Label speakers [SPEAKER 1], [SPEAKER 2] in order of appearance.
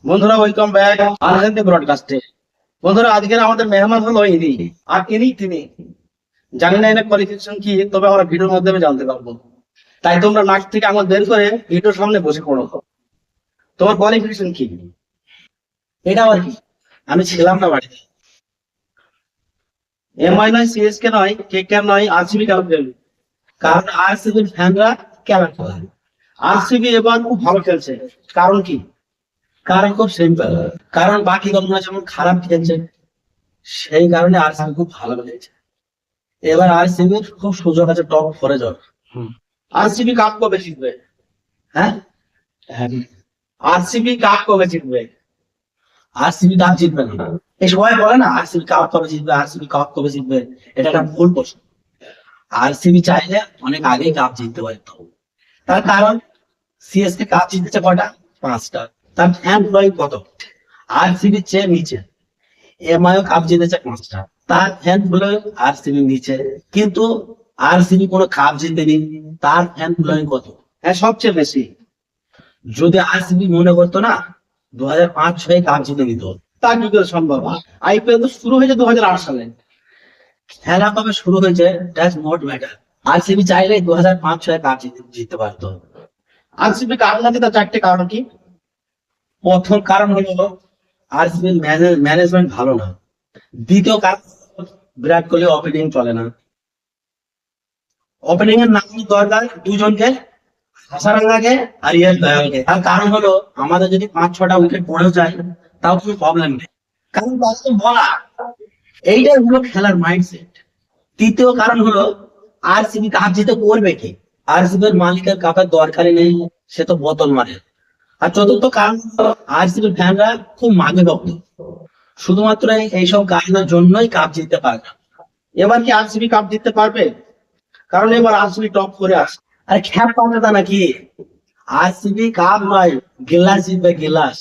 [SPEAKER 1] বন্ধুরা welcome back আনন্দ ব্রডকাস্টে। বন্ধুরা আজকের আমাদের মেহমান হলো ইনি, আর তিনি জানি না এনার কোয়ালিফিকেশন কি, তবে আমরা ভিডিওর মাধ্যমে জানতে পারবো। তাই তোমরা নাক থেকে আঙুল বের করে ভিডিওর সামনে বসে পড়ো। তোমার কোয়ালিফিকেশন কি? এটা আবার কি? আমি ছিলাম না বাড়িতে। এমআই নয়, সিএসকে নয়, কেকেআর নয়, আরসিবি কেন খেলবে? কারণ আরসিবির ফ্যানরা কেমন খেলে। আরসিবি এবার খুব ভালো খেলছে। কারণ কি? কারণ খুব সিম্পল। কারণ বাকি দলগুলো যেমন খারাপ খেলছে, সেই কারণে আরসিবি খুব ভালো খেলছে। এবার আরসিবির খুব সুযোগ আছে টপ ফোরে যাওয়ার। আরসিবি কাপ কবে জিতবে? হ্যাঁ, আরসিবি কাপ কবে জিতবে? আরসিবি কাপ জিতবে না। এই সবাই বলে না আরসিবি কাপ কবে জিতবে, আরসিবি কাপ কবে জিতবে। এটা একটা ভুল প্রশ্ন। আরসিবি চাইলে অনেক আগেই কাপ জিততে পারত। তার কারণ সিএসকে কাপ জিতেছে কয়টা? 5টা। তার ফ্যান ফলোয়িং কত? আরসিবির চেয়ে নিচে। এমআইও কাপ জিতেছে 5টা, তার ফ্যান ফলোয়িং আরসিবি নিচে। কিন্তু আরসিবি কোনো কাপ জিতেনি, তার ফ্যান ফলোয়িং কত? হ্যাঁ, সবচেয়ে বেশি। যদি আরসিবি মনে করতো না 2005-6 কাপ জিতে নিত, তা কি করে সম্ভব? আইপিএল তো শুরু হয়েছে 2008 সালে। খেলা কবে শুরু হয়েছে দ্যাটস নট ম্যাটার। আরসিবি চাইলে 2005-6 কাপ জিততে পারতো। আরসিবি কাপ না জেতার 4টে কারণ কি? প্রথম কারণ হলো আরসিবি ম্যানেজমেন্ট ভালো না। দ্বিতীয় কারণ, বিরাট কোহলি ওপেনিং চলে না। ওপেনিং এর নাম দরকার দুজনকে, হাসারাঙ্গাকে আর ইয়াস দয়ালকে। তার কারণ হলো আমাদের যদি 5-6টা উইকেট পড়েও যায় তাও কোনো প্রবলেম নেই, কারণ তাদের তো বলা। এইটাই হলো খেলার মাইন্ডসেট। তৃতীয় কারণ হলো আরসিবি কাপ জিতে করবে কি? আরসিবির মালিকের কাপের দরকারই নেই, সে তো বোতল মারে। আর চতুর্থ কারণ হলো আরসিবির ফ্যানরা খুব মাগে ভক্ত। শুধুমাত্র এইসব কারণের জন্যই কাপ জিততে পারে না। এবার কি আরসিবি কাপ জিততে পারবে? কারণ এবার আরসিবি টপ করে আসে। আরে খ্যাপ পাবে তা নাকি? আরসিবি কাপ নয়, গিলাস জিতবে, গিলাস।